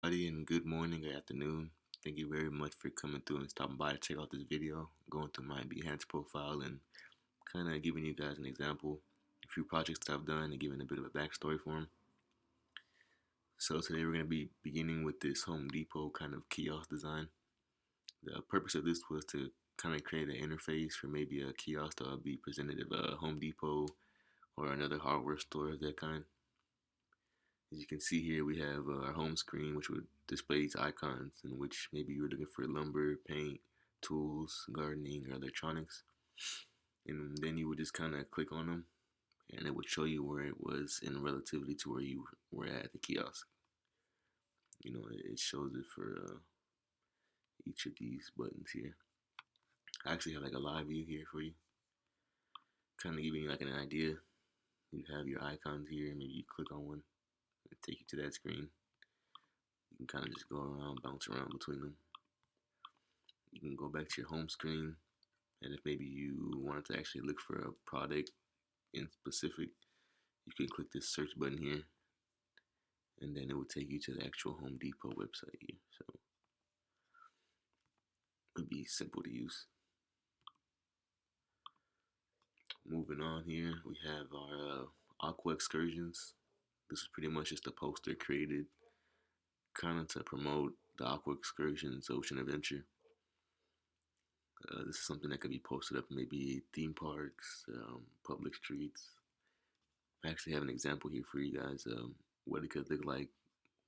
Everybody, and good morning or afternoon. Thank you very much for coming through and stopping by to check out this video. Going through my Behance profile and kind of giving you guys an example, a few projects that I've done and giving a bit of a backstory for them. So today we're going to be beginning with this Home Depot kind of kiosk design. The purpose of this was to kind of create an interface for maybe a kiosk that will be presented at a Home Depot or another hardware store of that kind. As you can see here, we have our home screen, which would display these icons in which maybe you were looking for lumber, paint, tools, gardening, or electronics. And then you would just kind of click on them, and it would show you where it was in relativity to where you were at the kiosk. It shows it for each of these buttons here. I actually have like a live view here for you, kind of giving you like an idea. You have your icons here, maybe you click on one, and take you to that screen. You can kind of just go around, bounce around between them. You can go back to your home screen, and if maybe you wanted to actually look for a product in specific, you can click this search button here, and then it will take you to the actual Home Depot website here. So it'd be simple to use. Moving on here, we have our Aqua Excursions. This is pretty much just a poster created kind of to promote the Aqua Excursions Ocean Adventure. This is something that could be posted up in maybe theme parks, public streets. I actually have an example here for you guys, what it could look like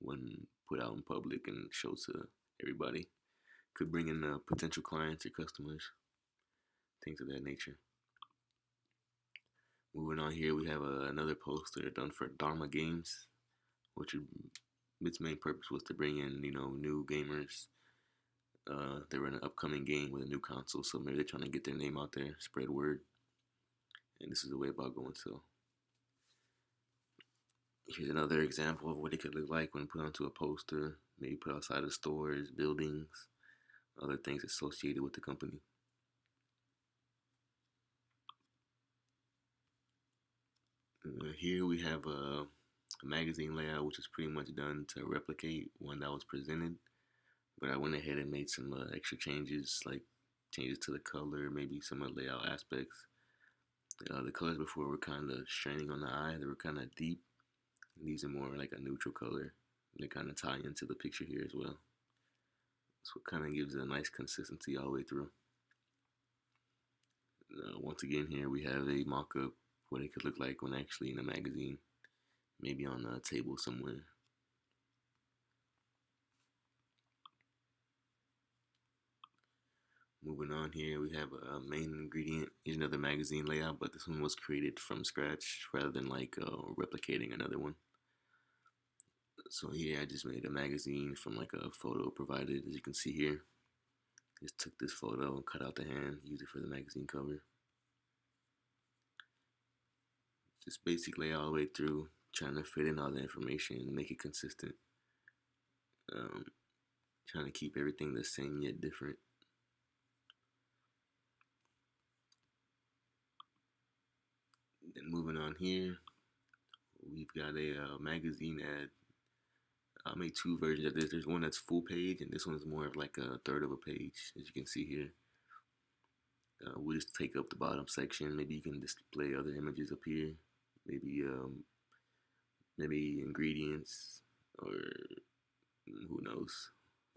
when put out in public and show to everybody. Could bring in potential clients or customers, things of that nature. Moving on here, we have another poster done for Dharma Games, which its main purpose was to bring in new gamers. They were in an upcoming game with a new console, so maybe they're trying to get their name out there, spread word. And this is a way about going. So here's another example of what it could look like when put onto a poster, maybe put outside of stores, buildings, other things associated with the company. Here we have a magazine layout, which is pretty much done to replicate one that was presented, but I went ahead and made some extra changes, like changes to the color, maybe some layout aspects. The colors before were kind of straining on the eye. They were kind of deep. These are more like a neutral color. They kind of tie into the picture here as well. So it kind of gives a nice consistency all the way through. Once again, here we have a mock-up what it could look like when actually in a magazine, maybe on a table somewhere. Moving on here, we have a main ingredient. Here's another magazine layout, but this one was created from scratch rather than like replicating another one. So here I just made a magazine from like a photo provided, as you can see here. Just took this photo and cut out the hand, used it for the magazine cover. Just basic layout all the way through, trying to fit in all the information and make it consistent. Trying to keep everything the same yet different. Then moving on here, we've got a magazine ad. I made two versions of this. There's one that's full page, and this one is more of like a third of a page, as you can see here. We'll just take up the bottom section. Maybe you can display other images up here. Maybe ingredients, or who knows,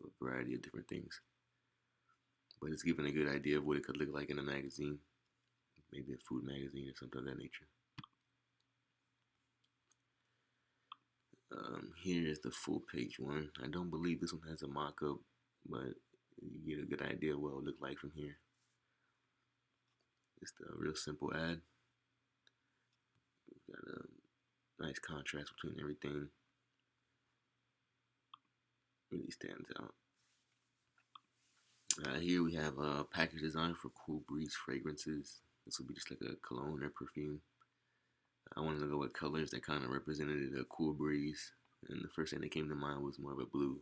a variety of different things. But it's giving a good idea of what it could look like in a magazine, maybe a food magazine or something of that nature. Here is the full page one. I don't believe this one has a mock-up, but you get a good idea of what it will look like from here. Just a real simple ad. We've got a nice contrast between everything. Really stands out. Here we have a package design for Cool Breeze fragrances. This will be just like a cologne or perfume. I wanted to go with colors that kind of represented a cool breeze, and the first thing that came to mind was more of a blue.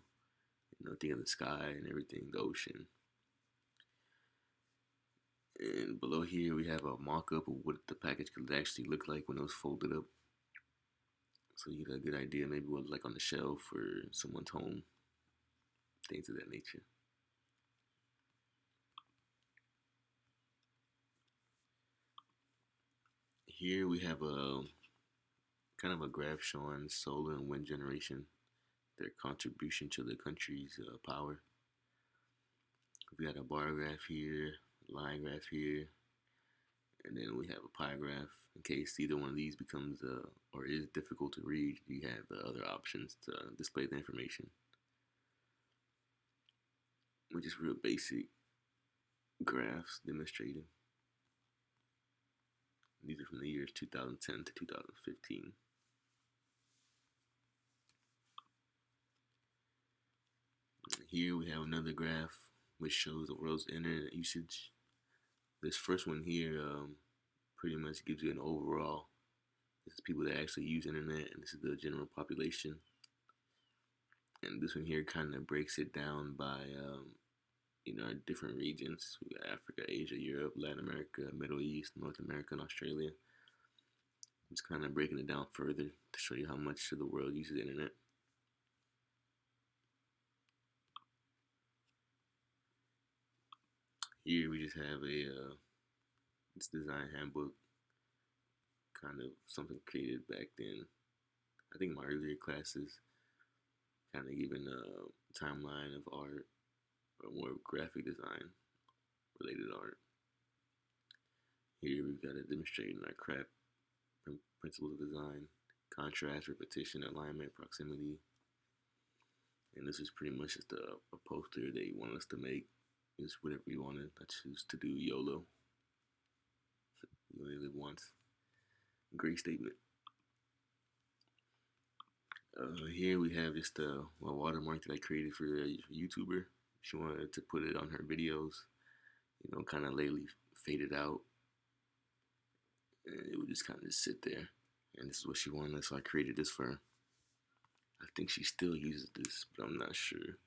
Think of the sky and everything, the ocean. And below here we have a mock-up of what the package could actually look like when it was folded up. So you get a good idea maybe what it looked like on the shelf or someone's home. things of that nature. Here we have a kind of a graph showing solar and wind generation, their contribution to the country's power. We got a bar graph here, line graph here, and then we have a pie graph. In case either one of these becomes or is difficult to read, you have the other options to display the information. Which is real basic graphs demonstrating. These are from the years 2010 to 2015. Here we have another graph which shows the world's internet usage. This first one here pretty much gives you an overall. This is people that actually use internet, and this is the general population. And this one here kind of breaks it down by our different regions. We got Africa, Asia, Europe, Latin America, Middle East, North America, and Australia. Just kind of breaking it down further to show you how much of the world uses the internet. Here we just have this design handbook, kind of something created back then. I think in my earlier classes, kind of giving a timeline of art or more graphic design related art. Here we've got a demonstrating our craft principles of design, contrast, repetition, alignment, proximity. And this is pretty much just a poster they want us to make. Just whatever you wanted. I choose to do YOLO. You only live once. Great statement. Here we have just a watermark that I created for a YouTuber. She wanted to put it on her videos, kind of lately faded out. And it would just kind of just sit there. And this is what she wanted, so I created this for her. I think she still uses this, but I'm not sure.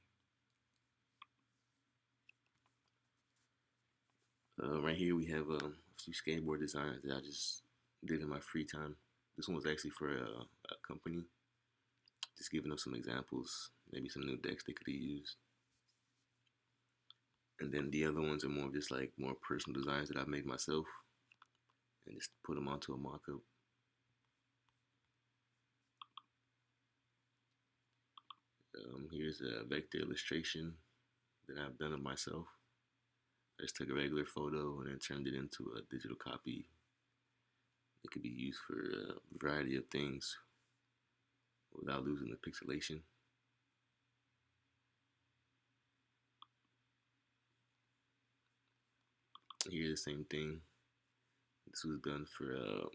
Right here we have a few skateboard designs that I just did in my free time. This one was actually for a company. Just giving them some examples, maybe some new decks they could have used. And then the other ones are more just like more personal designs that I've made myself, and just put them onto a mock-up. Here's a vector illustration that I've done of myself. I just took a regular photo and then turned it into a digital copy. It could be used for a variety of things without losing the pixelation. Here's the same thing. This was done for a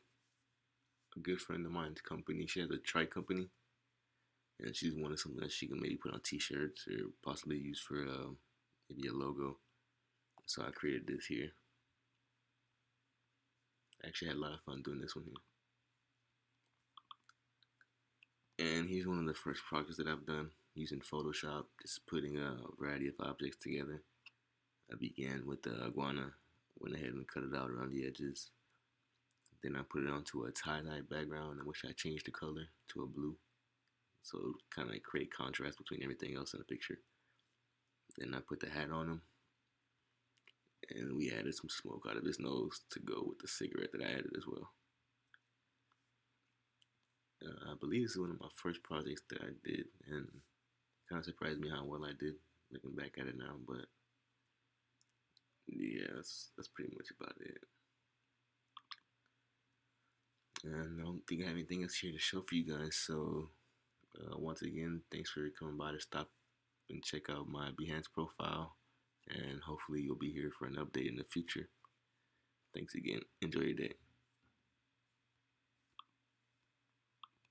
good friend of mine's company. She has a trike company, and she's wanted something that she can maybe put on t-shirts or possibly use for maybe a logo. So I created this here. I actually had a lot of fun doing this one here. And here's one of the first projects that I've done using Photoshop, just putting a variety of objects together. I began with the iguana, went ahead and cut it out around the edges. Then I put it onto a tie-dye background, in which I changed the color to a blue. So it kind of create contrast between everything else in the picture. Then I put the hat on him, and we added some smoke out of his nose to go with the cigarette that I added as well. I believe this is one of my first projects that I did, and it kind of surprised me how well I did looking back at it now, but yeah, that's pretty much about it. And I don't think I have anything else here to show for you guys, so once again, thanks for coming by to stop and check out my Behance profile, and hopefully you'll be here for an update in the future. Thanks again. Enjoy your day.